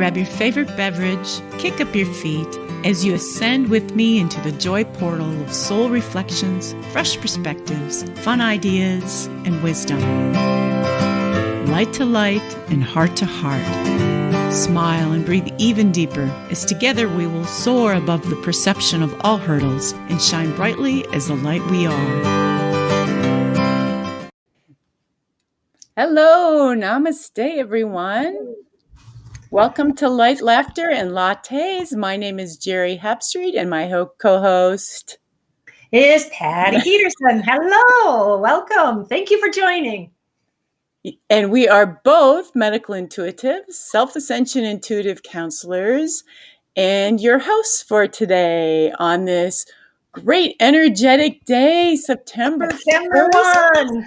grab your favorite beverage, kick up your feet as you ascend with me into the joy portal of soul reflections, fresh perspectives, fun ideas, and wisdom. Light to light and heart to heart. Smile and breathe even deeper as together we will soar above the perception of all hurdles and shine brightly as the light we are. Hello, namaste everyone. Welcome to Light, Laughter, and Lattes. My name is Geri Habstritt, and my co-host is Patty Peterson. Hello, welcome. Thank you for joining. And we are both medical intuitives, self-ascension intuitive counselors, and your hosts for today on this great energetic day, September 1.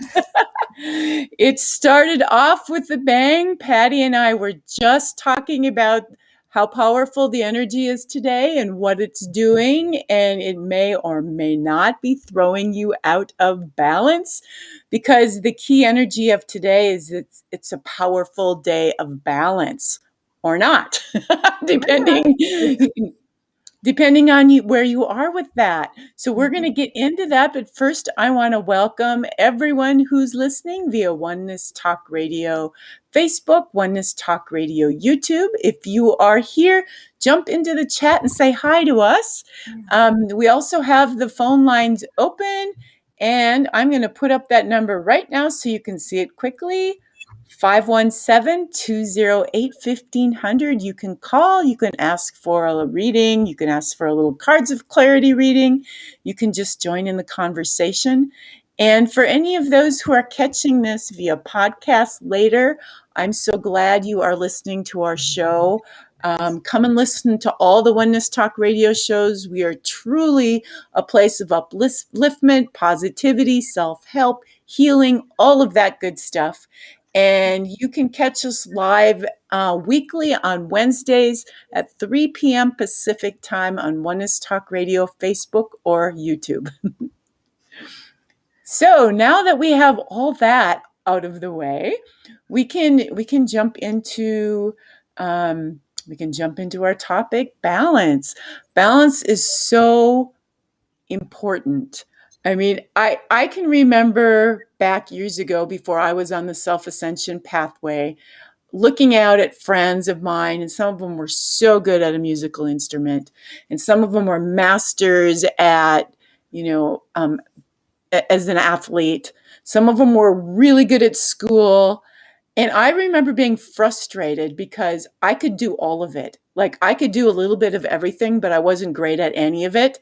It started off with a bang. Patty and I were just talking about how powerful the energy is today and what it's doing, and it may or may not be throwing you out of balance, because the key energy of today is it's a powerful day of balance or not, depending on where you are with that. So we're going to get into that. But first, I want to welcome everyone who's listening via Oneness Talk Radio Facebook, Oneness Talk Radio YouTube. If you are here, jump into the chat and say hi to us. We also have the phone lines open, and I'm going to put up that number right now so you can see it quickly. 517-208-1500. You can call, you can ask for a reading, you can ask for a little cards of clarity reading, you can just join in the conversation. And for any of those who are catching this via podcast later, I'm so glad you are listening to our show. Come and listen to all the Oneness Talk radio shows. We are truly a place of upliftment, positivity, self-help, healing, all of that good stuff. And you can catch us live weekly on Wednesdays at 3 p.m. Pacific time on Oneness Talk Radio, Facebook, or YouTube. So now that we have all that out of the way, we can jump into our topic, balance. Balance is so important. I mean, I can remember back years ago, before I was on the Self-Ascension pathway, looking out at friends of mine, and some of them were so good at a musical instrument, and some of them were masters at, as an athlete. Some of them were really good at school. And I remember being frustrated because I could do all of it. Like, I could do a little bit of everything, but I wasn't great at any of it.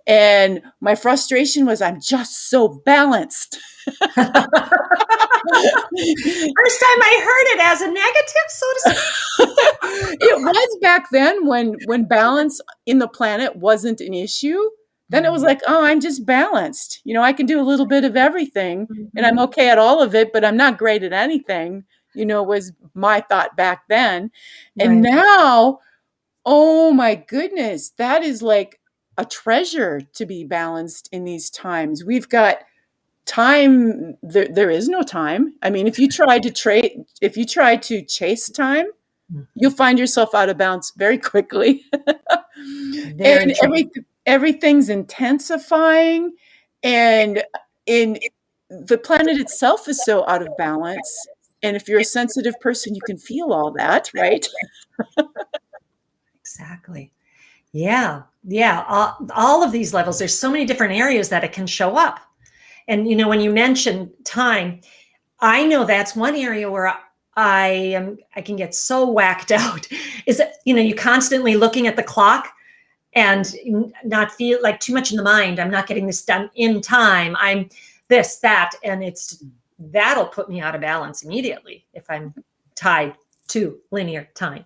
And my frustration was, I'm just so balanced. First time I heard it as a negative, so to speak. It was back then when balance in the planet wasn't an issue. Then it was like, oh, I'm just balanced. I can do a little bit of everything, and I'm okay at all of it, but I'm not great at anything, was my thought back then. And now, oh my goodness, that is like a treasure to be balanced in these times. We've got time. There is no time. I mean, if you try to chase time, you'll find yourself out of balance very quickly. And everything's intensifying, and the planet itself is so out of balance. And if you're a sensitive person, you can feel all that, right? Exactly. Yeah. All of these levels, there's so many different areas that it can show up. And, when you mentioned time, I know that's one area where I can get so whacked out is that, you constantly looking at the clock and not feel like too much in the mind. I'm not getting this done in time. I'm this, that, and that'll put me out of balance immediately if I'm tied to linear time.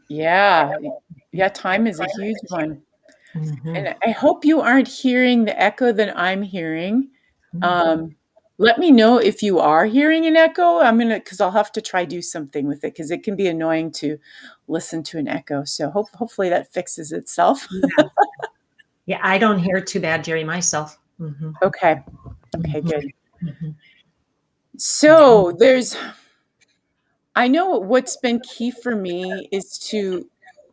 Yeah. Time is a huge one. Mm-hmm. And I hope you aren't hearing the echo that I'm hearing. Let me know if you are hearing an echo. Because I'll have to try do something with it, because it can be annoying to listen to an echo. So hopefully that fixes itself. Yeah, I don't hear it too bad, Geri, myself. Mm-hmm. Okay, good. Mm-hmm. So I know what's been key for me is to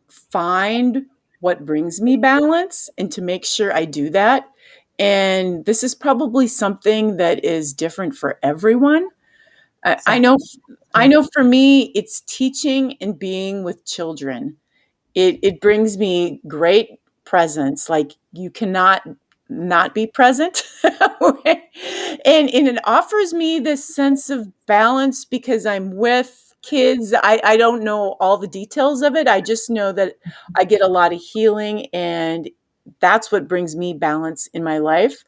find what brings me balance and to make sure I do that. And this is probably something that is different for everyone. I, I Exactly. know I Yeah. know for me it's teaching and being with children. It brings me great presence. Like you cannot not be present. And it offers me this sense of balance because I'm with kids. I don't know all the details of it. I just know that I get a lot of healing, and that's what brings me balance in my life.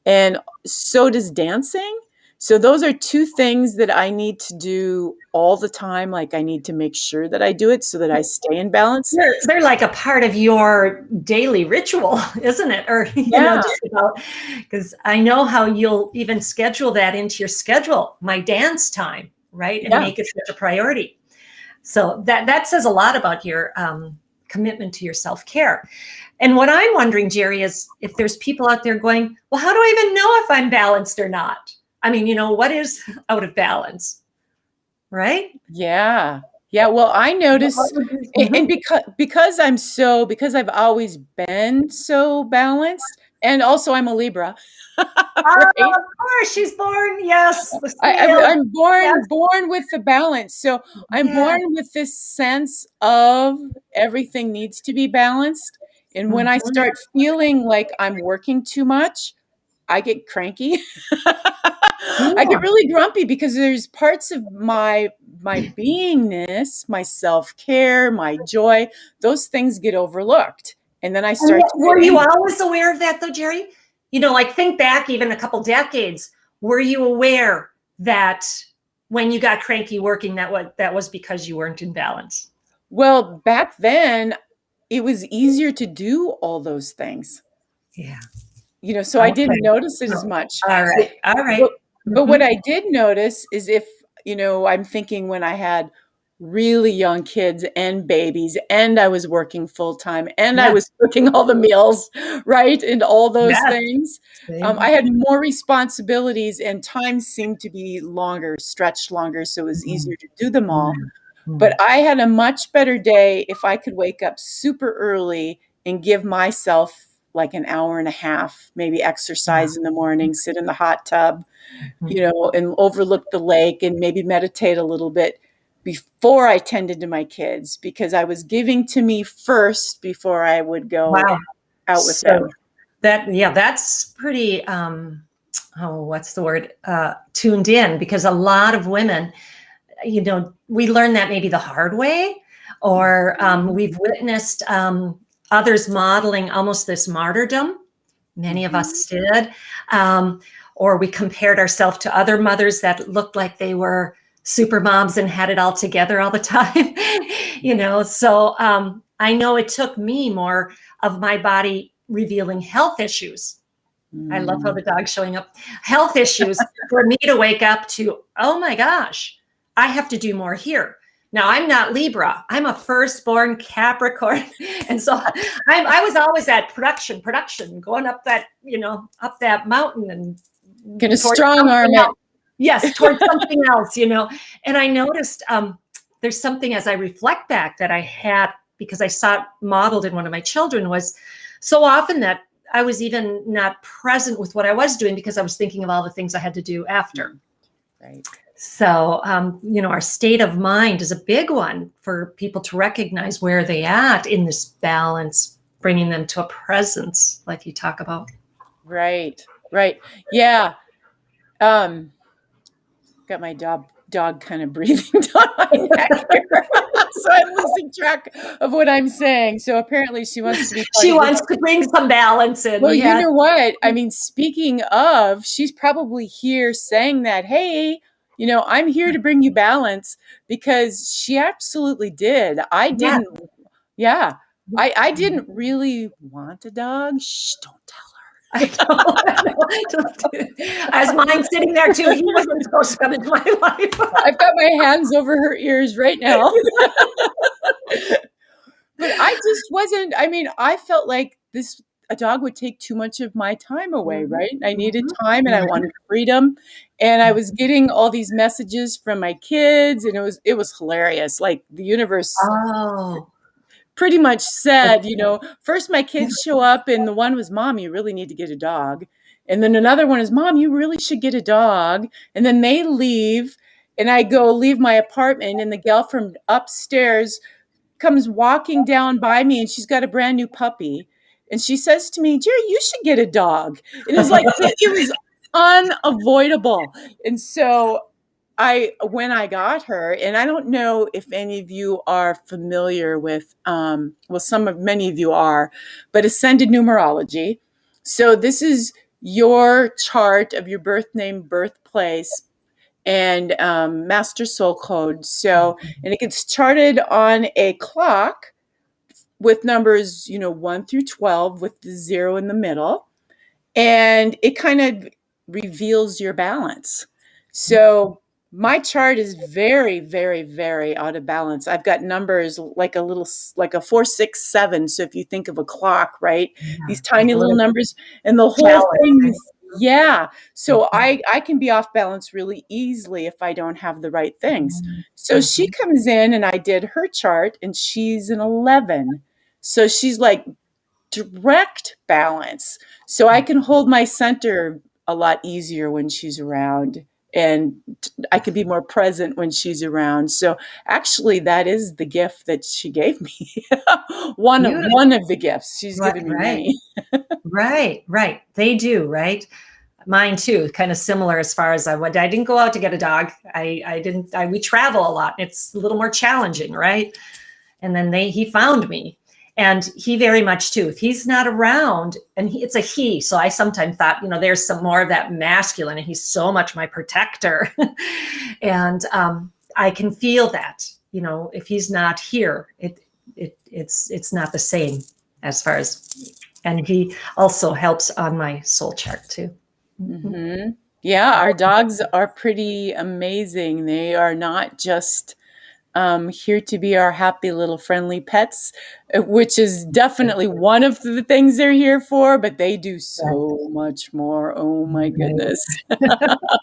And so does dancing. So those are two things that I need to do all the time. Like I need to make sure that I do it so that I stay in balance. They're like a part of your daily ritual, isn't it? Or, Yeah, just about, because I know how you'll even schedule that into your schedule, my dance time, right? And yeah. make it such a priority. So that says a lot about your commitment to your self-care. And what I'm wondering, Geri, is if there's people out there going, well, how do I even know if I'm balanced or not? I mean, what is out of balance, right? Yeah. Yeah, well, I What notice would you? and because I've always been so balanced, and also I'm a Libra, right? Of course, she's born. Yes, the I I'm scale. I'm Yes. born with the balance, so I'm Yeah. born with this sense of everything needs to be balanced, and when I Mhm. start feeling like I'm working too much, I get cranky. I get Yeah. really grumpy because there's parts of my beingness, my self-care, my joy, those things get overlooked. And then I And start to were get you angry. always aware of that, though, Geri? Like think back even a couple decades. Were you aware that when you got cranky working, that was because you weren't in balance? Well, back then it was easier to do all those things. Yeah. So I didn't Okay. notice it So, as much. all But right. All but right. but what Mhm. I did notice is if, I'm thinking when I had really young kids and babies and I was working full time and I Yes. was cooking all the meals, right? And all those Yes. things. I Same. had more responsibilities and time seemed to be longer, stretched longer, so it was Mhm. easier to do them all. Mhm. Mhm. But I had a much better day if I could wake up super early and give myself like an hour and a half, maybe Yeah. exercise in the morning, sit in the hot tub, Mhm. and overlook the lake and maybe meditate a little bit before I tended to my kids because I was giving to me first before I would go Wow. out with So them. that's pretty what's the word? Tuned in, because a lot of women, we learn that maybe the hard way, or we've witnessed others modeling almost this martyrdom. Many of Mhm. us did. Um, or we compared ourselves to other mothers that looked like they were super moms and had it all together all the time. So I know it took me more of my body revealing health issues. I love how Mm. the dog's showing up. Health issues for me to wake up to, oh my gosh, I have to do more here. Now, I'm not Libra. I'm a firstborn Capricorn. And so I was always at production, going up that mountain and Gonna towards strong arm something it. else. Yes, towards something else. And I noticed there's something as I reflect back that I had, because I saw it modeled in one of my children, was so often that I was even not present with what I was doing because I was thinking of all the things I had to do after. Right. So, our state of mind is a big one for people to recognize where they at in this balance, bringing them to a presence, like you talk about. Right. Right. Yeah. Um, got my dog kind of breathing down my neck here. So I'm losing track of what I'm saying. So apparently she wants to be part She of this. wants to bring some balance in. Well, you Yeah. know what? I mean, speaking of, she's probably here saying that, hey, I'm here to bring you balance because she absolutely did. I Yeah. didn't, yeah. I didn't really want a dog. Shh, don't tell I know. As mine sitting there too, he wasn't supposed to come into my life. her. I've got my hands over her ears right now. But I just wasn't, I mean, I felt like a dog would take too much of my time away, Mhm, right? I needed mhm, time and I mhm. wanted freedom. And I was getting all these messages from my kids, and it was hilarious. Like the universe Oh, pretty much said, first my kids show up, and the one was, Mom, you really need to get a dog. And then another one is, Mom, you really should get a dog. And then they leave, and I go leave my apartment, and the gal from upstairs comes walking down by me, and she's got a brand new puppy. And she says to me, Geri, you should get a dog. And it's like, it was unavoidable. And so when I got her, and I don't know if any of you are familiar with, many of you are, but ascended numerology. So this is your chart of your birth name, birthplace, and master soul code. So, and it gets charted on a clock with numbers, 1 through 12 with the 0 in the middle. And it kind of reveals your balance. So my chart is very, very, very out of balance. I've got numbers like a 4, 6, 7. So if you think of a clock, right? These tiny little numbers, and the whole thing is, yeah. So I can be off balance really easily if I don't have the right things. So she comes in, and I did her chart, and she's an 11. So she's like direct balance. So I can hold my center a lot easier when she's around, and I can be more present when she's around. So actually, that is the gift that she gave me. one of the gifts. She's given me many. Right. They do, right? Mine too, kind of similar as far as I didn't go out to get a dog. We travel a lot. It's a little more challenging, right? And then he found me. And he very much too, if he's not around, and it's a he, so I sometimes thought, there's some more of that masculine, and he's so much my protector. And I can feel that, if he's not here, it's not the same as far as, and he also helps on my soul chart too. Mm-hmm. Yeah, our dogs are pretty amazing. They are not just here to be our happy little friendly pets, which is definitely one of the things they're here for, but they do so much more. Oh my goodness.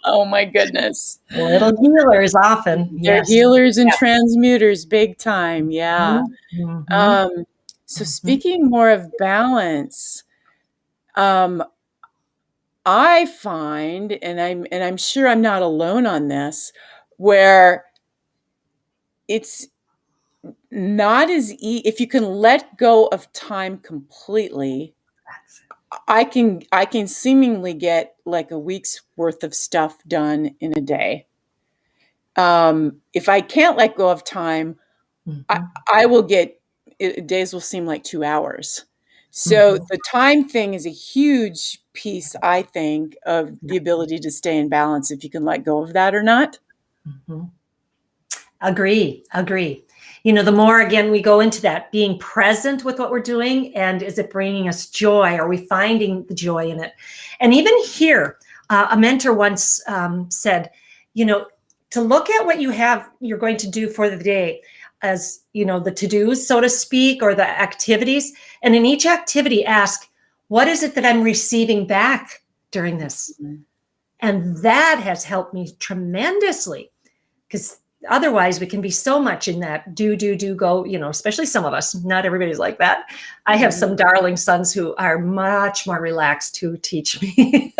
Oh my goodness. Little healers often. They're healers and transmuters big time. Yeah. So speaking more of balance, I find, and I'm sure I'm not alone on this, where it's not as if you can let go of time completely. I can seemingly get like a week's worth of stuff done in a day. If I can't let go of time, I will get days will seem like 2 hours. So the time thing is a huge piece, I think, of the ability to stay in balance, if you can let go of that or not. Agree. The more, again, we go into that, being present with what we're doing, and is it bringing us joy? Are we finding the joy in it? And even here, a mentor once said, to look at what you're going to do for the day as, the to-dos, so to speak, or the activities. And in each activity, ask, what is it that I'm receiving back during this? And that has helped me tremendously, because otherwise we can be so much in that do, go, especially some of us. Not everybody's like that. I have some darling sons who are much more relaxed, who teach me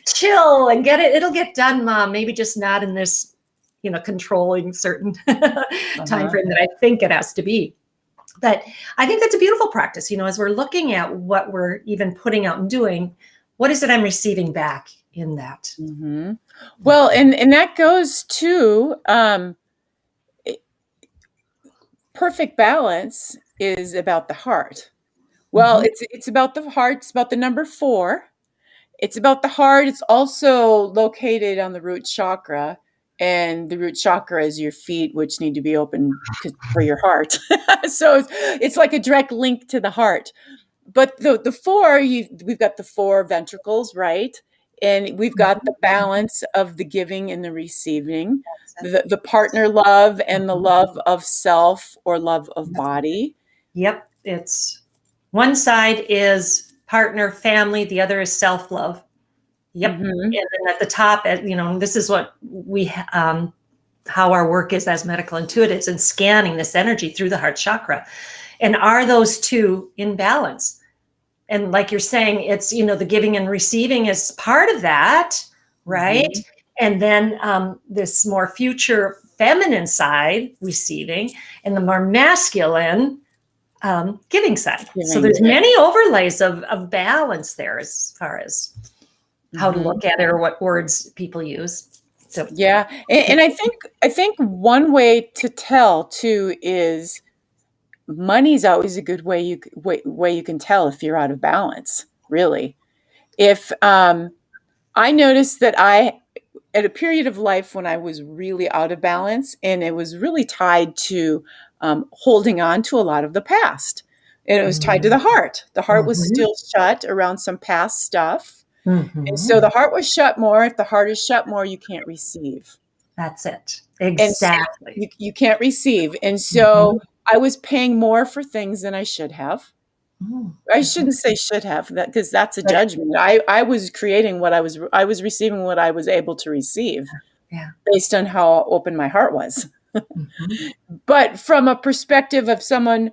chill and get it. It'll get done, Mom. Maybe just not in this, controlling certain time frame that I think it has to be. But I think that's a beautiful practice, as we're looking at what we're even putting out and doing, what is it I'm receiving back in that? Well, and that goes to perfect balance is about the heart. Well, it's about the heart. It's about the number 4. It's about the heart. It's also located on the root chakra, and the root chakra is your feet, which need to be open for your heart. So it's like a direct link to the heart. But the 4, we've got the 4 ventricles, right? And we've got the balance of the giving and the receiving, the partner love and the love of self or love of body. Yep. It's one side is partner, family. The other is self-love. Yep. And then at the top, this is what we, how our work is as medical intuitives, and scanning this energy through the heart chakra. And are those two in balance? And like you're saying, it's, the giving and receiving is part of that, right? And then this more future feminine side, receiving, and the more masculine giving side. So there's many overlays of balance there as far as how to look at it or what words people use. So yeah, and I think one way to tell too is money's always a good way you can tell if you're out of balance. Really, if I noticed that at a period of life when I was really out of balance, and it was really tied to holding on to a lot of the past. And it was tied to the heart. The heart was still shut around some past stuff. And so the heart was shut more. If the heart is shut more, you can't receive. That's it. Exactly. So you can't receive. And so I was paying more for things than I should have. I shouldn't say should have, that because that's a judgment. I was creating what I was receiving what I was able to receive based on how open my heart was. But from a perspective of someone,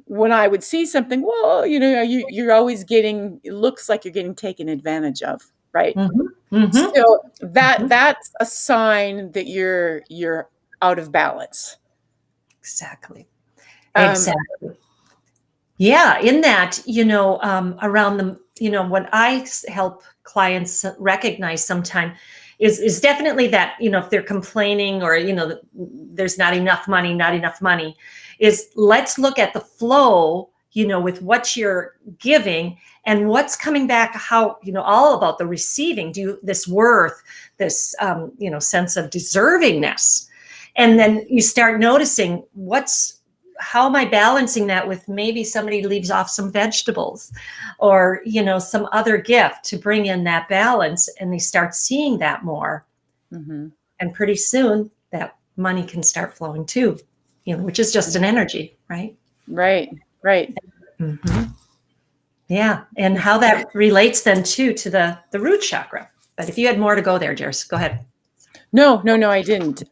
when I would see something, well, you're always it looks like you're getting taken advantage of, right? So that's a sign that you're out of balance. Exactly. Yeah, in that, around the, what I help clients recognize sometime is definitely that, if they're complaining or, there's not enough money, is let's look at the flow, with what you're giving and what's coming back, how, all about the receiving, this worth, this, sense of deservingness. And then you start noticing how am I balancing that with maybe somebody leaves off some vegetables or, some other gift to bring in that balance, and they start seeing that more. And pretty soon that money can start flowing too, which is just an energy, right? Right. Yeah. And how that relates then too to the root chakra. But if you had more to go there, Geri, go ahead. No, I didn't.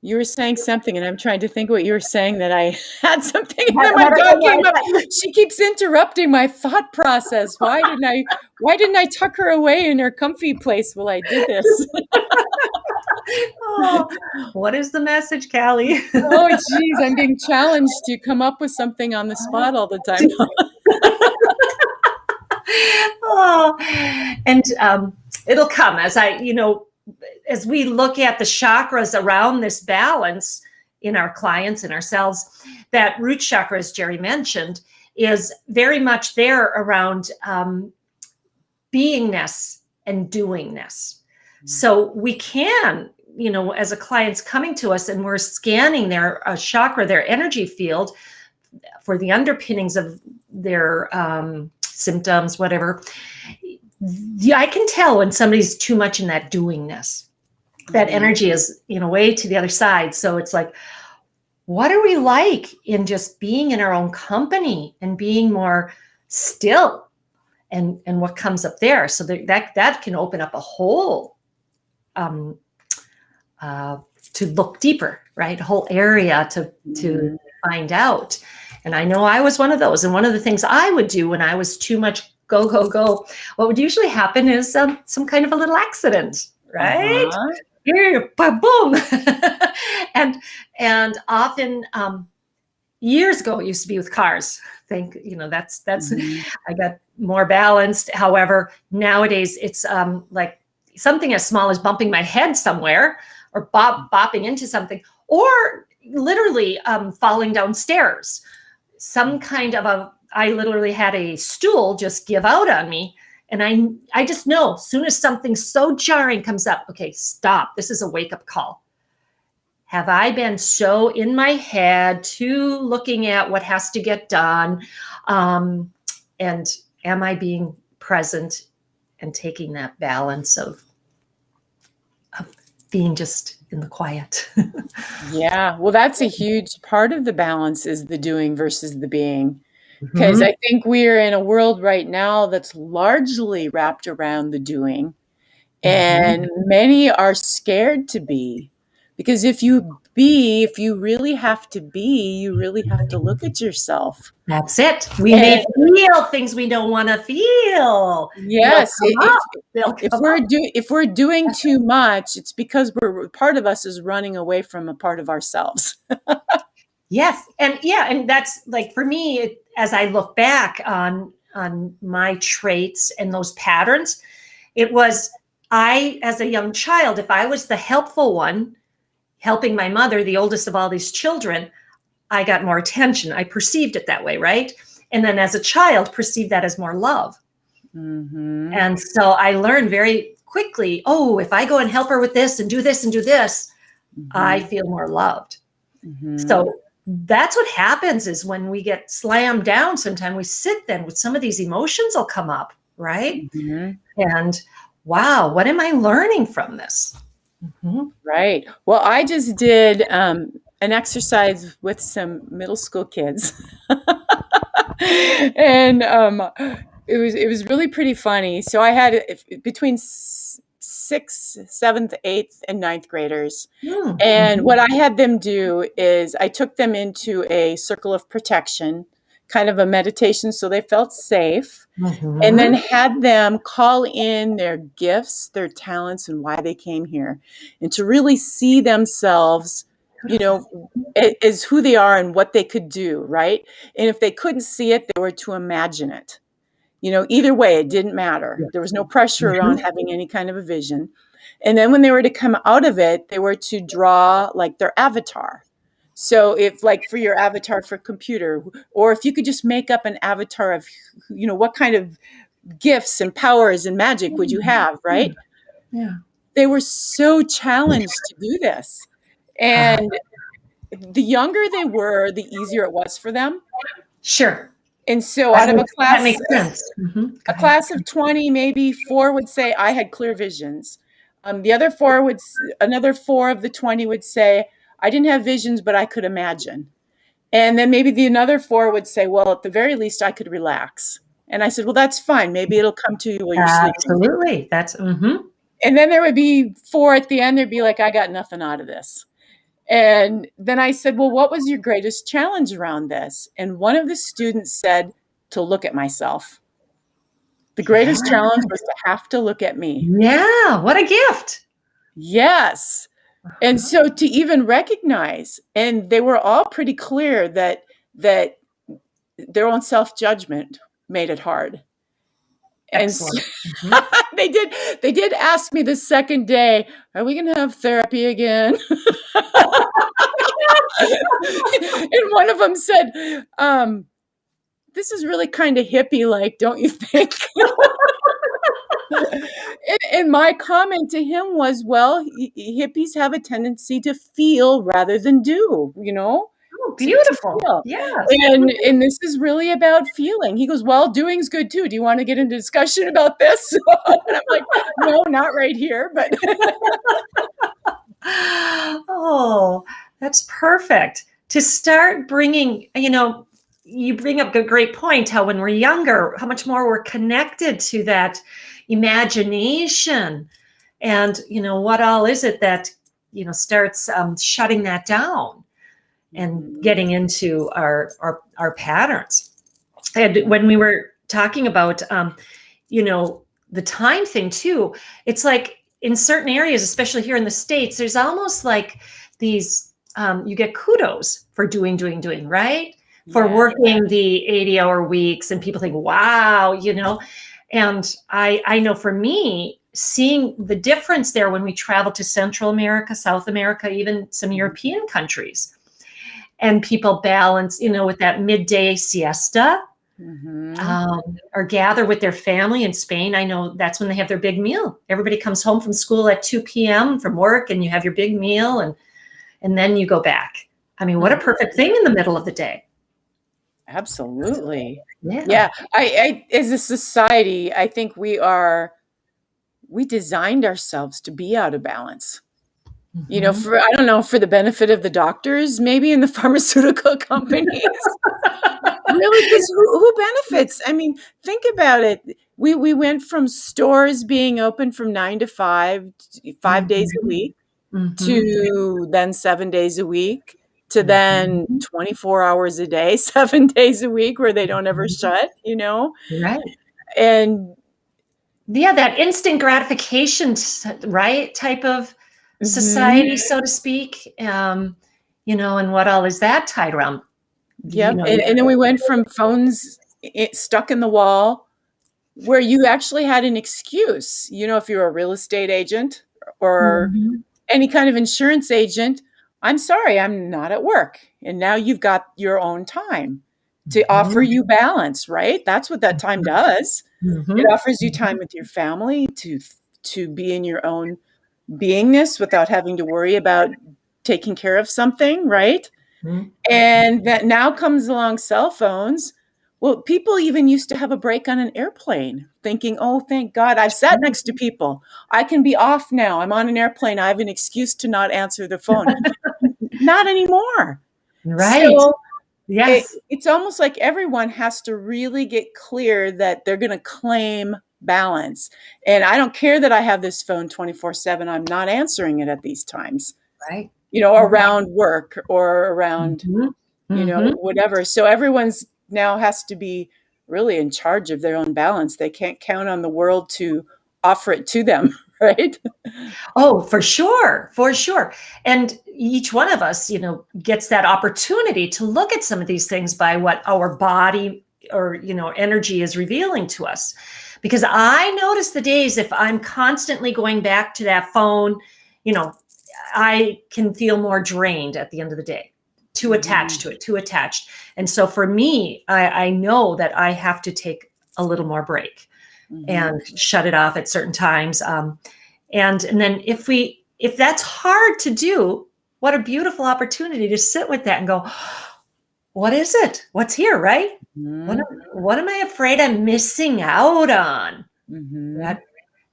You were saying something, and I'm trying to think what you were saying that I had something. And then my dog came up. She keeps interrupting my thought process. Why didn't I tuck her away in her comfy place while I did this? What is the message, Callie? Oh, geez, I'm being challenged to come up with something on the spot all the time. And it'll come as we look at the chakras around this balance in our clients and ourselves. That root chakra, as Geri mentioned, is very much there around beingness and doingness. So we can, as a client's coming to us and we're scanning their chakra, their energy field for the underpinnings of their symptoms, whatever. I can tell when somebody's too much in that doingness. That energy is, way to the other side. So it's like, what are we like in just being in our own company and being more still, and what comes up there? So that can open up a whole to look deeper, right? A whole area to find out. And I know I was one of those. And one of the things I would do when I was too much go, what would usually happen is some kind of a little accident, right? Here, boom. and often years ago, it used to be with cars. That's I got more balanced. However, nowadays it's like something as small as bumping my head somewhere or bopping into something, or literally falling downstairs. Some kind of I literally had a stool just give out on me. And I just know as soon as something so jarring comes up, okay, stop. This is a wake-up call. Have I been so in my head to looking at what has to get done? And am I being present and taking that balance of being just in the quiet? Yeah. Well, that's a huge part of the balance, is the doing versus the being. Because Mhm. I think we're in a world right now that's largely wrapped around the doing, Mhm. and many are scared to be. Because if you really have to be, you really have to look at yourself. That's it. We may And feel things we don't want to feel. They'll yes, come up. They'll come up. if we're doing too much, it's because part of us is running away from a part of ourselves. Yes, and yeah, and that's like for me, as I look back on my traits and those patterns, it was I, as a young child, if I was the helpful one, helping my mother, the oldest of all these children, I got more attention. I perceived it that way, right? And then as a child, perceived that as more love. Mm-hmm. And so I learned very quickly, oh, if I go and help her with this and do this and do this, I Mm-hmm. feel more loved. Mm-hmm. So that's what happens is when we get slammed down, sometimes we sit then with some of these emotions will come up, right? Mm-hmm. And wow, what am I learning from this? Mm-hmm. Right. Well, I just did an exercise with some middle school kids, and it was really pretty funny. So I had between sixth, seventh, eighth, and ninth graders, and Mm-hmm. what I had them do is I took them into a circle of protection, kind of a meditation, so they felt safe. And then Mm-hmm. had them call in their gifts, their talents, and why they came here, and to really see themselves, Beautiful. as who they are and what they could do, right? And if they couldn't see it, they were to imagine it. Either way, it didn't matter. Yes. There was no pressure around Mm-hmm. having any kind of a vision. And then when they were to come out of it, they were to draw like their avatar. So if like for your avatar for computer, or if you could just make up an avatar of, what kind of gifts and powers and magic would you have, Yeah. right? Yeah. They were so challenged to do this. Uh, And the younger they were, the easier it was for them. sure. And so out of a That class makes sense. Mm-hmm. Go a ahead. class of 20, maybe 4 would say I had clear visions. The other 4 another 4 of the 20 would say I didn't have visions, but I could imagine. And then maybe the another 4 would say, well, at the very least, I could relax. And I said, well, that's fine. Maybe it'll come to you while you're sleeping. Absolutely. That's mm-hmm. And then there would be 4 at the end. There'd be like, I got nothing out of this. And then I said, well, what was your greatest challenge around this? And one of the students said, to look at myself. The Yeah. greatest challenge was to have to look at me. Yeah. What a gift. Yes. And so to even recognize, and they were all pretty clear that their own self-judgment made it hard. And so Excellent. Mm-hmm. they did ask me the second day, are we going to have therapy again? And one of them said, this is really kind of hippie like, don't you think? And my comment to him was, well, hippies have a tendency to feel rather than do, Oh, to beautiful. feel. Yes. And this is really about feeling. He goes, well, doing's good too. Do you want to get into discussion about this? And I'm like, no, not right here. But Oh, that's perfect. To start bringing, you bring up a great point how when we're younger, how much more we're connected to that imagination. And, what all is it that, starts shutting that down and getting into our patterns. And when we were talking about, the time thing too, it's like in certain areas, especially here in the States, there's almost like these, you get kudos for doing, right? For working the 80-hour weeks, and people think, wow, and I know for me, seeing the difference there when we travel to Central America, South America, even some European countries, and people balance, with that midday siesta, or gather with their family in Spain. I know that's when they have their big meal. Everybody comes home from school at 2 p.m. from work, and you have your big meal, and then you go back. I mean, what a perfect thing in the middle of the day. Absolutely. Yeah. I as a society, I think we designed ourselves to be out of balance. Mm-hmm. I don't know, for the benefit of the doctors, maybe, in the pharmaceutical companies. Really, because who benefits? I mean, think about it. We went from stores being open from 9 to 5, 5 days a week, to then 7 days a week, to then 24 hours a day, 7 days a week, where they don't ever shut, Right. And Yeah, that instant gratification, right, type of society, so to speak. And what all is that tied around? Yep. And then we went from phones stuck in the wall, where you actually had an excuse, if you're a real estate agent or any kind of insurance agent. I'm sorry, I'm not at work. And now you've got your own time to offer you balance, right? That's what that time does. It offers you time with your family to be in your own beingness without having to worry about taking care of something, right? And that now comes along cell phones. Well, people even used to have a break on an airplane, thinking, oh, thank God, I've sat next to people. I can be off now. I'm on an airplane. I have an excuse to not answer the phone. Not anymore. Right. So Yes. it's almost like everyone has to really get clear that they're going to claim balance. And I don't care that I have this phone 24/7. I'm not answering it at these times. Right. Around work or around, whatever. So everyone's now has to be really in charge of their own balance. They can't count on the world to offer it to them, right? Oh, for sure. For sure. And each one of us, gets that opportunity to look at some of these things by what our body or, energy is revealing to us. Because I notice the days if I'm constantly going back to that phone, I can feel more drained at the end of the day, too attached to it, too attached. And so for me, I know that I have to take a little more break and shut it off at certain times. And then if that's hard to do, what a beautiful opportunity to sit with that and go, what is it? What's here, right? What am I afraid I'm missing out on?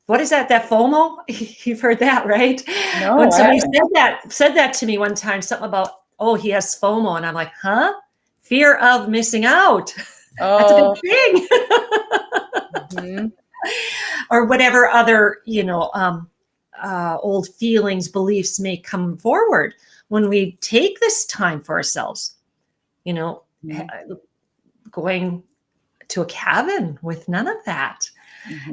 What is that? That FOMO? You've heard that, right? No, when somebody said that to me one time, something about, oh, he has FOMO. And I'm like, huh? Fear of missing out. That's a big thing. Or whatever other, old feelings, beliefs may come forward when we take this time for ourselves, going to a cabin with none of that.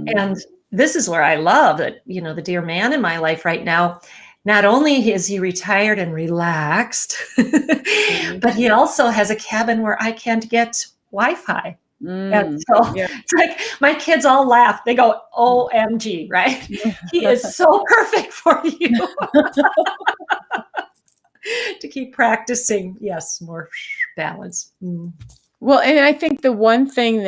And this is where I love that, the dear man in my life right now, not only is he retired and relaxed, but he also has a cabin where I can't get Wi-Fi. And so it's like my kids all laugh. They go, OMG, right? He is so perfect for you to keep practicing. Yes, more balance. Well, and I think the one thing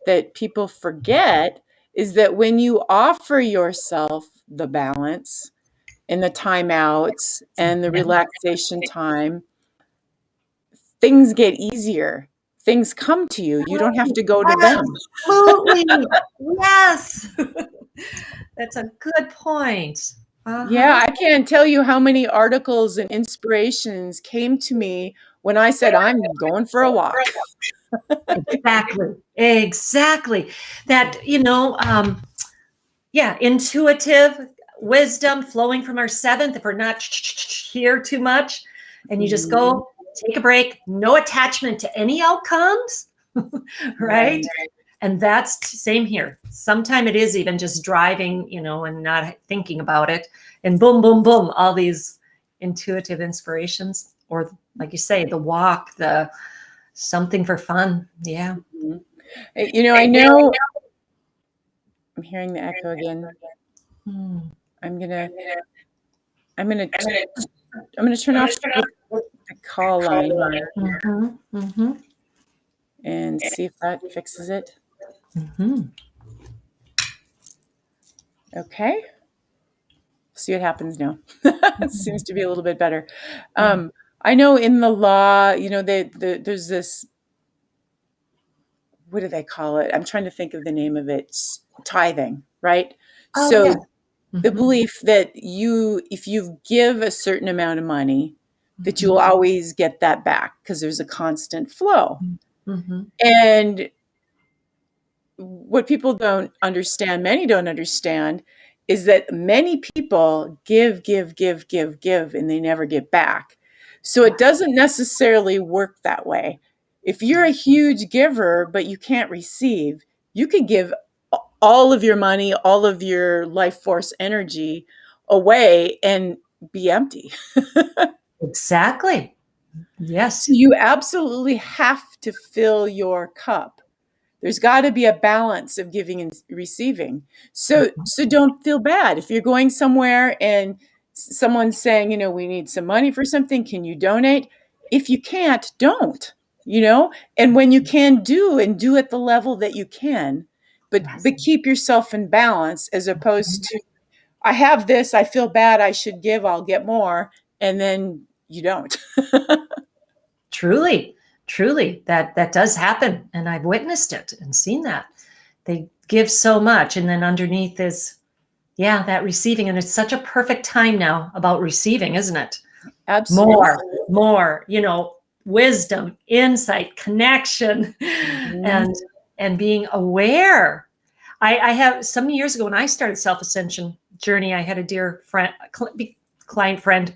that people forget is that when you offer yourself the balance and the timeouts and the relaxation time, things get easier. Things come to you. You don't have to go to them. Absolutely. Yes. That's a good point. Yeah, I can't tell you how many articles and inspirations came to me when I said, I'm going for a walk. Exactly. That, intuitive wisdom flowing from our seventh, if we're not here too much, and you just go take a break, no attachment to any outcomes, right? And that's same here. Sometimes it is even just driving, and not thinking about it, and boom, boom, boom, all these intuitive inspirations, or like you say, the walk, the something for fun. Yeah. I know I'm hearing the echo again. I'm gonna turn off the call line here and see if that fixes it. Okay. See what happens now. It seems to be a little bit better. I know in the law, there's this, what do they call it? I'm trying to think of the name of it. Tithing, right? The belief that if you give a certain amount of money, that you'll always get that back because there's a constant flow. And what people don't understand, many don't understand, is that many people give, and they never get back. So it doesn't necessarily work that way. If you're a huge giver, but you can't receive, you could give all of your money, all of your life force energy away and be empty. Exactly. So Yes. you absolutely have to fill your cup. There's got to be a balance of giving and receiving. So don't feel bad if you're going somewhere and someone's saying, we need some money for something. Can you donate? If you can't, don't. And when you can, do at the level that you can, but Yes. keep yourself in balance, as opposed to, I have this, I feel bad, I should give, I'll get more, and then you don't. Truly, truly, that does happen, and I've witnessed it and seen that. They give so much, and then underneath is, that receiving, and it's such a perfect time now about receiving, isn't it? Absolutely. More, wisdom, insight, connection, Mhm. and being aware. I have, some years ago when I started Self-Ascension journey, I had a dear friend, client friend,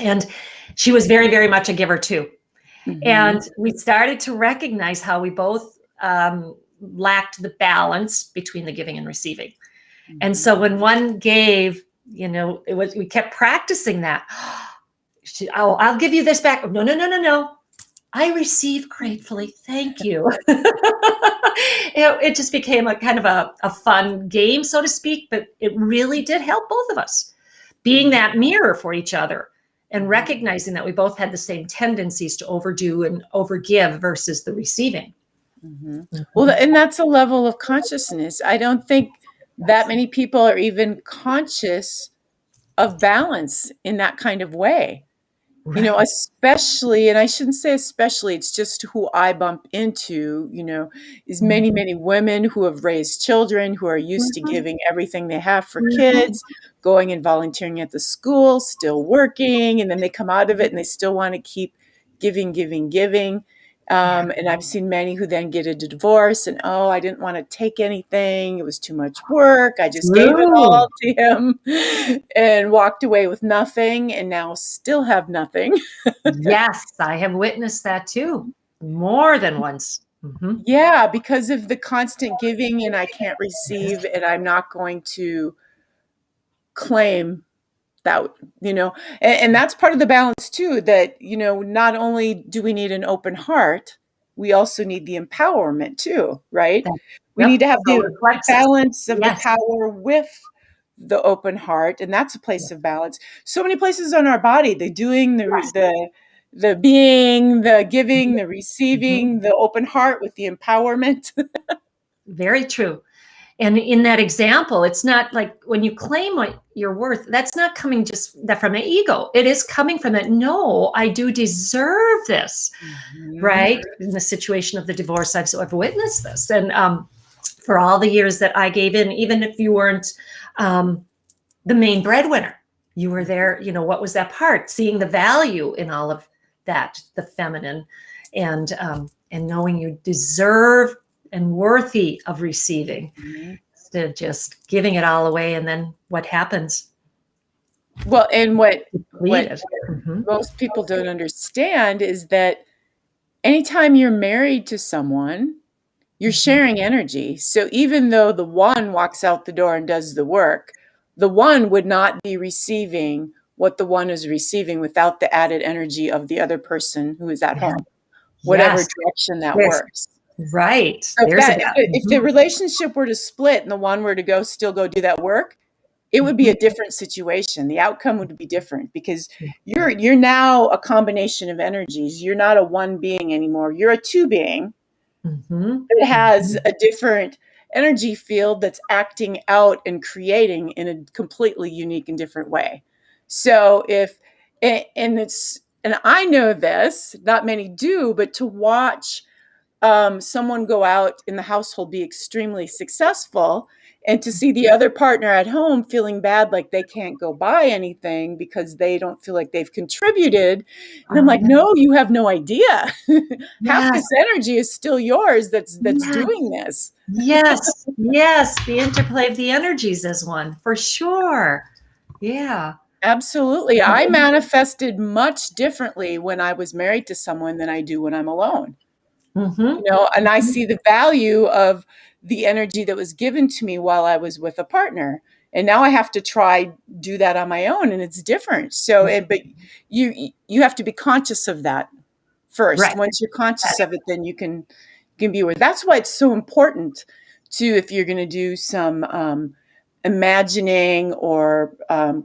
and she was very, very much a giver too. And we started to recognize how we both lacked the balance between the giving and receiving. And so when one gave, we kept practicing that. I'll give you this back. No, no, no, no, no. I receive gratefully. Thank you. It just became a kind of a fun game, so to speak, but it really did help both of us being that mirror for each other and recognizing that we both had the same tendencies to overdo and overgive versus the receiving. Well, and that's a level of consciousness. I don't think that many people are even conscious of balance in that kind of way. Right. Especially, and I shouldn't say especially, it's just who I bump into, is many, many women who have raised children, who are used to giving everything they have for kids, going and volunteering at the school, still working, and then they come out of it and they still want to keep giving, giving, giving. And I've seen many who then get a divorce and, oh, I didn't want to take anything. It was too much work. I just gave it all to him and walked away with nothing and now still have nothing. Yes, I have witnessed that too, more than once. Yeah, because of the constant giving and I can't receive and I'm not going to claim that, and that's part of the balance too, that, not only do we need an open heart, we also need the empowerment too, right? We need to have So the reflexes. balance of the Yes. power with the open heart, and that's a place of balance. So many places on our body, the doing, the being, the giving, the receiving, the open heart with the empowerment. Very true. And in that example, it's not like when you claim what your worth, that's not coming just that from the ego. It is coming from that, no, I do deserve this, right? In the situation of the divorce, I've witnessed this. And for all the years that I gave in, even if you weren't the main breadwinner, you were there, what was that part? Seeing the value in all of that, the feminine, and knowing you deserve and worthy of receiving, instead of just giving it all away. And then what happens? Well, and what Mm-hmm. most people don't understand is that anytime you're married to someone, you're sharing energy. So even though the one walks out the door and does the work, the one would not be receiving what the one is receiving without the added energy of the other person who is at home, whatever Yes. direction that Yes. works. Right. So There's if the relationship were to split and the one were to still go do that work, it would be a different situation. The outcome would be different because you're now a combination of energies. You're not a one being anymore. You're a two being. It has a different energy field that's acting out and creating in a completely unique and different way. So and I know this, not many do, but to watch someone go out in the household be extremely successful And to see the other partner at home feeling bad, like they can't go buy anything because they don't feel like they've contributed. And I'm Oh, like, no, you have no idea. Half yes, this energy is still yours that's yes, doing this. yes, yes. The interplay of the energies is one for sure. Yeah. Absolutely. I manifested much differently when I was married to someone than I do when I'm alone. Mm-hmm. And I see the value of the energy that was given to me while I was with a partner. And now I have to try do that on my own, and it's different. But you have to be conscious of that first. Right. Once you're conscious of it, then you can be aware. That's why it's so important to, if you're going to do some imagining or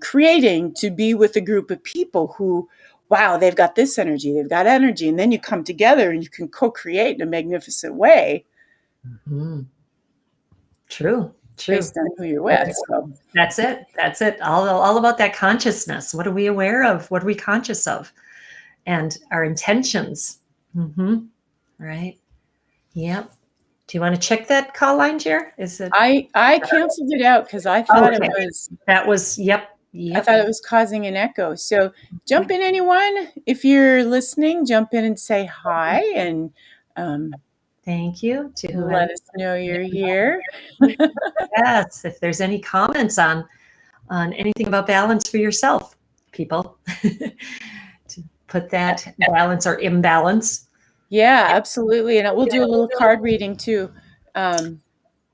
creating, to be with a group of people who, wow, they've got this energy, they've got energy, and then you come together and you can co-create in a magnificent way. Mm-hmm. True. True. Based on who you're with. So That's it. That's it. All about that consciousness. What are we aware of? What are we conscious of? And our intentions. Mm-hmm. Right. Yep. Do you want to check that call line, Jer? Is it I canceled it out because I thought okay? Yep. I thought it was causing an echo. So jump in, anyone. If you're listening, jump in and say hi, and thank you to whoever. let us know you're here. Yes. If there's any comments on anything about balance for yourself, people, to put that balance or imbalance. Yeah, absolutely. And we'll do a little card reading too. I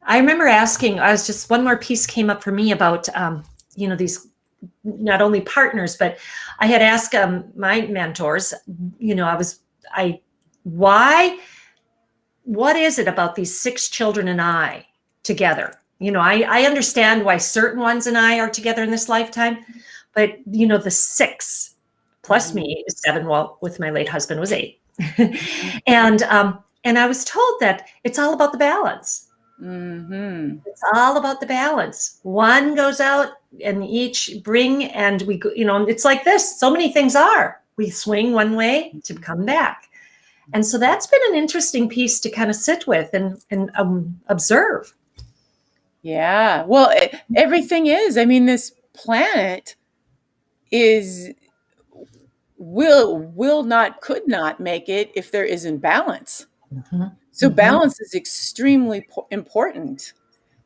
remember asking, one more piece came up for me about, these not only partners, but I had asked my mentors, what is it about these 6 children and I together? I understand why certain ones and I are together in this lifetime, but the 6 plus me is 7. Well, with my late husband was 8. And I was told that it's all about the balance. Mm-hmm. It's all about the balance. One goes out and each bring, and we go, it's like this. So many things are. We swing one way to come back. And so that's been an interesting piece to kind of sit with and observe. Yeah. Well, everything is. I mean, this planet could not make it if there isn't balance. Mm-hmm. So balance is extremely important.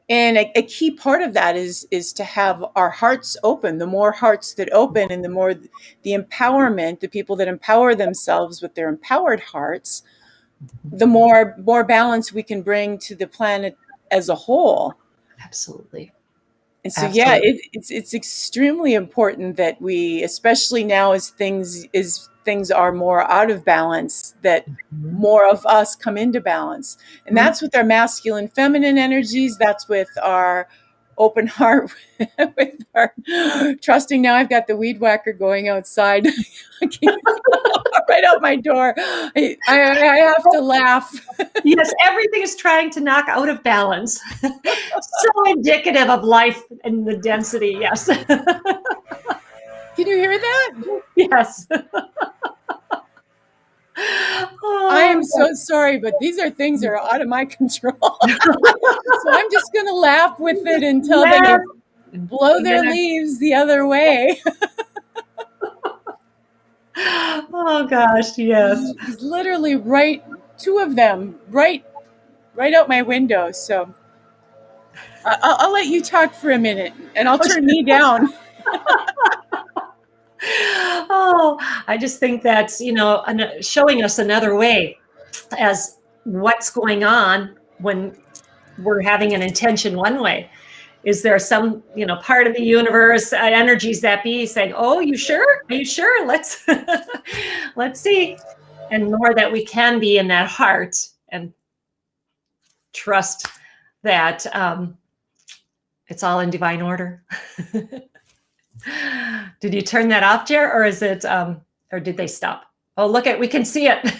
And a key part of that is to have our hearts open. The more hearts that open, and the more the empowerment, the people that empower themselves with their empowered hearts, the more balance we can bring to the planet as a whole. Absolutely. And so, yeah, it's extremely important that we, especially now as things are more out of balance, that more of us come into balance. And that's with our masculine, feminine energies. That's with our open heart, with our trusting. Now I've got the weed whacker going outside right out my door. I have to laugh. Yes, everything is trying to knock out of balance. So indicative of life and the density. Yes. Can you hear that? Yes. I am so sorry, but these are things that are out of my control. So I'm just going to laugh with it until they blow their leaves the other way. Oh gosh, yes. It's literally two of them, right out my window. So I'll let you talk for a minute, and I'll turn me down. Oh, I just think that's, showing us another way as what's going on when we're having an intention one way. Is there some, part of the universe, energies that be saying, "Oh, you sure? Are you sure? Let's let's see," and more that we can be in that heart and trust that it's all in divine order. Did you turn that off, Jer, or is it, or did they stop? Oh, we can see it.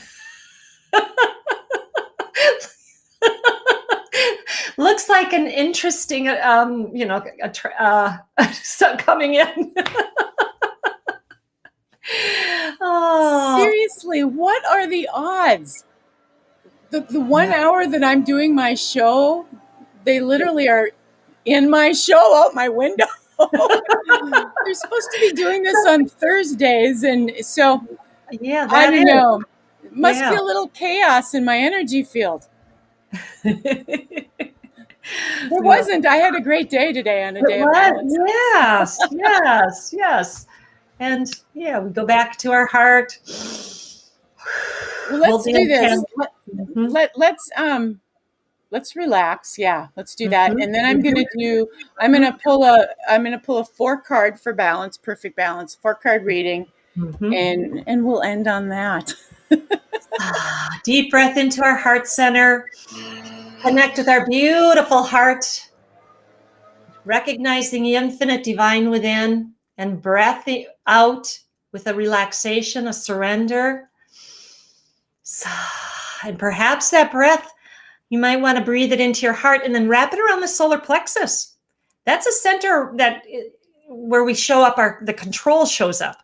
Looks like an interesting, coming in. Oh. Seriously, what are the odds? The 1 hour that I'm doing my show, they literally are in my show out my window. They're supposed to be doing this on Thursdays, and so Yeah, I that don't is. know. It must be Yeah. a little chaos in my energy field. There Well, wasn't. I had a great day today on a it day of balance. was. Yes. And yeah, we go back to our heart. Well, Hold let's the do this. intent. Mhm, Let's relax. Yeah, let's do that. mhm, And then mhm, I'm gonna pull a 4 card for balance, perfect balance, 4 card reading, mhm. and we'll end on that. Deep breath into our heart center. Connect with our beautiful heart, recognizing the infinite divine within, and breath out with a relaxation, a surrender. And perhaps that breath, you might want to breathe it into your heart and then wrap it around the solar plexus. That's a center where we show up, the control shows up.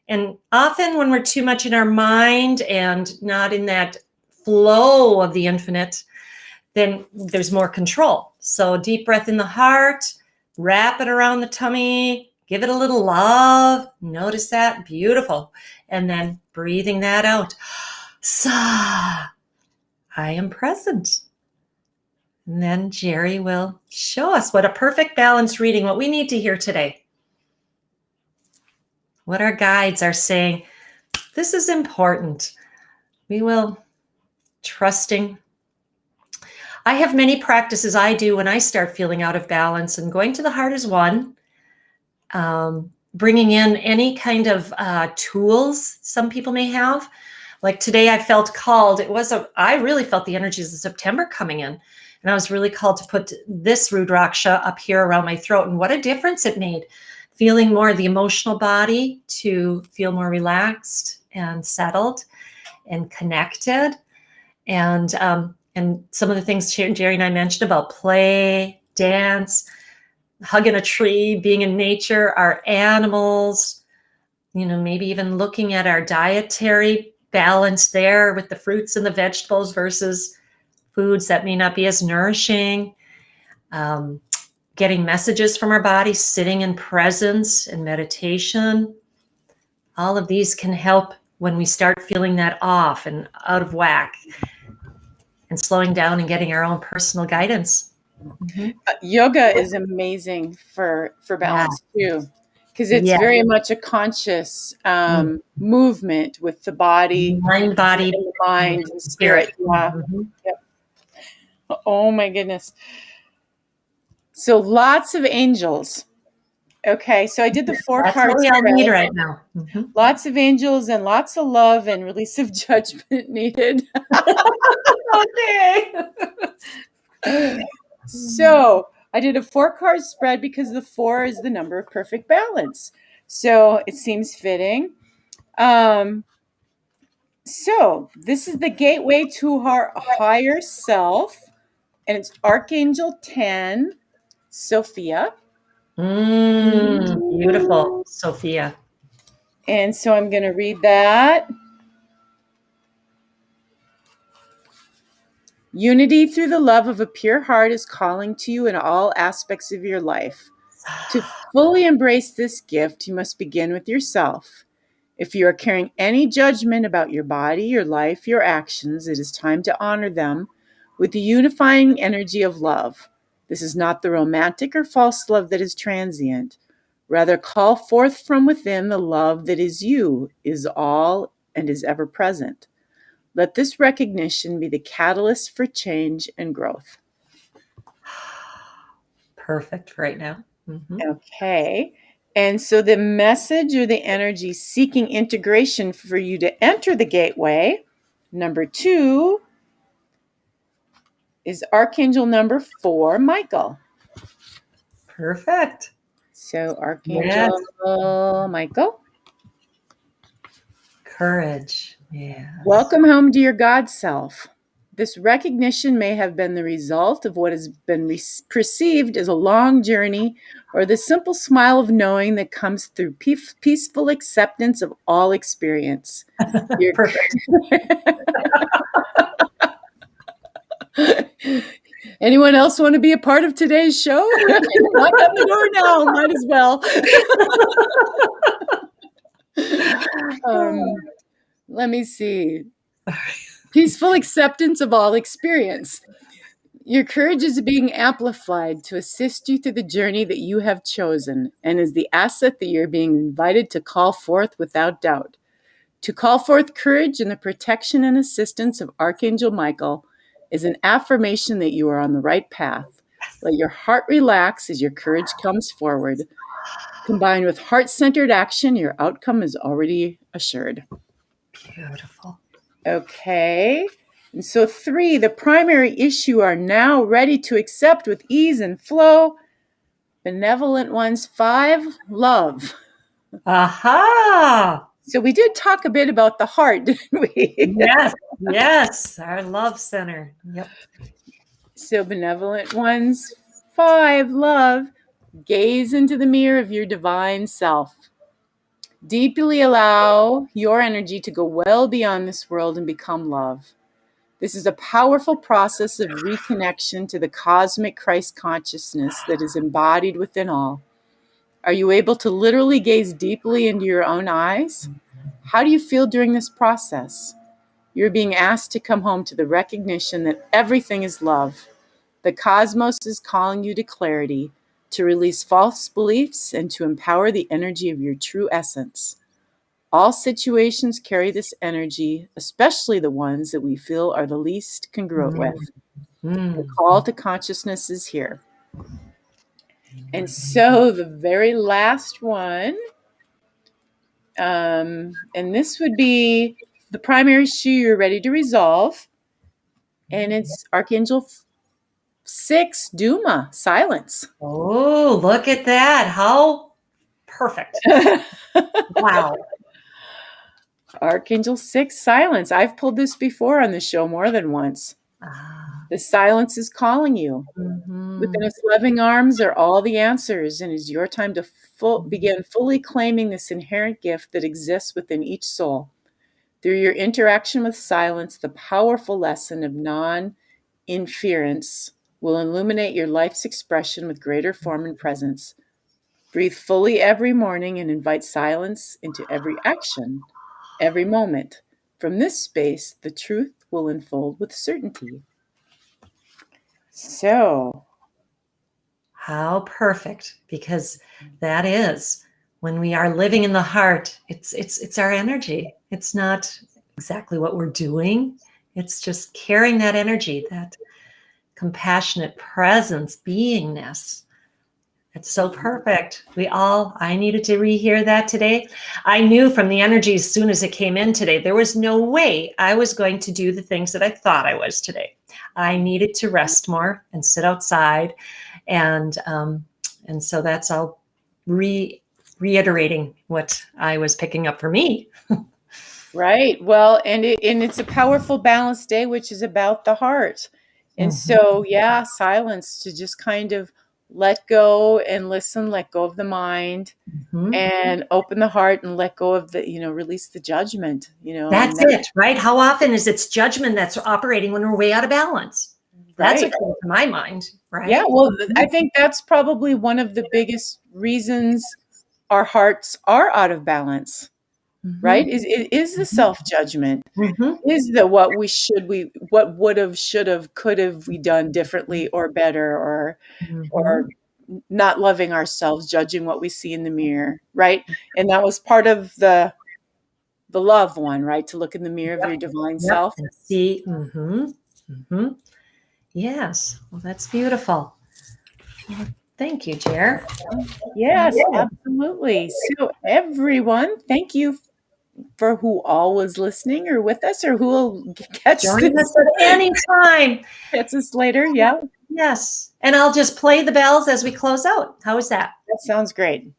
And often when we're too much in our mind and not in that flow of the infinite, then there's more control. So deep breath in the heart, wrap it around the tummy, give it a little love. Notice that. Beautiful. And then breathing that out. Sa, I am present. And then Geri will show us what a perfect balance reading, what we need to hear today. What our guides are saying. This is important. We will trusting. I have many practices I do when I start feeling out of balance, and going to the heart is one. Bringing in any kind of tools some people may have. Like today I felt called, I really felt the energies of September coming in. And I was really called to put this Rudraksha up here around my throat. And what a difference it made. Feeling more of the emotional body to feel more relaxed and settled and connected. And some of the things Geri and I mentioned about play, dance, hugging a tree, being in nature, our animals, maybe even looking at our dietary balance there with the fruits and the vegetables versus foods that may not be as nourishing. Getting messages from our body, sitting in presence and meditation. All of these can help when we start feeling that off and out of whack, and slowing down and getting our own personal guidance. Mm-hmm. Yoga is amazing for balance too, because it's very much a conscious movement with the body, body, and the mind, and spirit. Yeah. Mm-hmm. Yep. Oh my goodness. So lots of angels. Okay, so I did the 4 That's cards. what we all need right now. Mm-hmm. Lots of angels and lots of love and release of judgment needed. Okay. So I did a 4-card spread because the 4 is the number of perfect balance. So it seems fitting. So this is the gateway to our higher self, and it's Archangel 10, Sophia. Beautiful, Sophia. And so I'm going to read that. Unity through the love of a pure heart is calling to you in all aspects of your life. To fully embrace this gift, you must begin with yourself. If you are carrying any judgment about your body, your life, your actions, it is time to honor them with the unifying energy of love. This is not the romantic or false love that is transient. Rather, call forth from within the love that is you, is all, and is ever present. Let this recognition be the catalyst for change and growth. Perfect right now. Mm-hmm. Okay. And so the message or the energy seeking integration for you to enter the gateway, number 2, is Archangel number 4, Michael. Perfect. So Archangel Michael. Courage. Yeah. Welcome home to your God self. This recognition may have been the result of what has been perceived as a long journey, or the simple smile of knowing that comes through peaceful acceptance of all experience. Perfect. Anyone else want to be a part of today's show? Knock on the door now. Might as well. Let me see. Peaceful acceptance of all experience. Your courage is being amplified to assist you through the journey that you have chosen and is the asset that you're being invited to call forth without doubt. To call forth courage and the protection and assistance of Archangel Michael is an affirmation that you are on the right path. Let your heart relax as your courage comes forward. Combined with heart-centered action, your outcome is already assured. Beautiful. Okay. And so 3, the primary issue are now ready to accept with ease and flow. Benevolent ones. 5, love. Aha! So we did talk a bit about the heart, didn't we? Yes, our love center. Yep. So benevolent ones. 5, love. Gaze into the mirror of your divine self. Deeply allow your energy to go well beyond this world and become love. This is a powerful process of reconnection to the cosmic Christ consciousness that is embodied within all. Are you able to literally gaze deeply into your own eyes? How do you feel during this process? You're being asked to come home to the recognition that everything is love. The cosmos is calling you to clarity, to release false beliefs, and to empower the energy of your true essence. All situations carry this energy, especially the ones that we feel are the least congruent with. The call to consciousness is here. And so the very last one, and this would be the primary issue you're ready to resolve. And it's Archangel 6, Duma, silence. Oh, look at that. How perfect. Wow. Archangel 6, silence. I've pulled this before on the show more than once. The silence is calling you. Within its loving arms are all the answers, and it's your time to begin fully claiming this inherent gift that exists within each soul. Through your interaction with silence, the powerful lesson of non-inference will illuminate your life's expression with greater form and presence. Breathe fully every morning and invite silence into every action, every moment. From this space, the truth will unfold with certainty. So, how perfect, because that is when we are living in the heart, it's our energy. It's not exactly what we're doing. It's just carrying that energy, that compassionate presence, beingness. It's so perfect. I needed to rehear that today. I knew from the energy as soon as it came in today, there was no way I was going to do the things that I thought I was today. I needed to rest more and sit outside. And so that's all reiterating what I was picking up for me. Right. Well, and it's a powerful balanced day, which is about the heart. And so, yeah, silence, to just kind of let go and listen, let go of the mind, and open the heart and let go of the, release the judgment, That's it, right? How often is it's judgment that's operating when we're way out of balance? That's what comes to my mind, right? Yeah, well, I think that's probably one of the biggest reasons our hearts are out of balance. Right? Is the self-judgment, is the what would have, should have, could have we done differently or better, or not loving ourselves, judging what we see in the mirror, right? And that was part of the love one, right? To look in the mirror of your divine self. And see, yes. Well, that's beautiful. Thank you, Jer. Yes, absolutely. So everyone, thank you for who all was listening or with us, or who will catch Join us at any time. Catch us later. Yeah. Yes. And I'll just play the bells as we close out. How is that? That sounds great.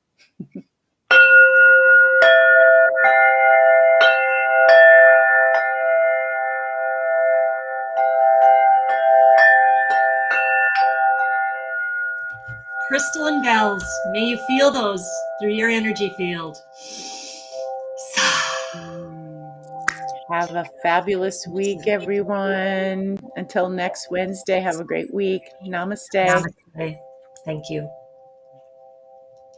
Crystalline bells. May you feel those through your energy field. Have a fabulous week, everyone. Until next Wednesday, have a great week. Namaste. Namaste. Thank you.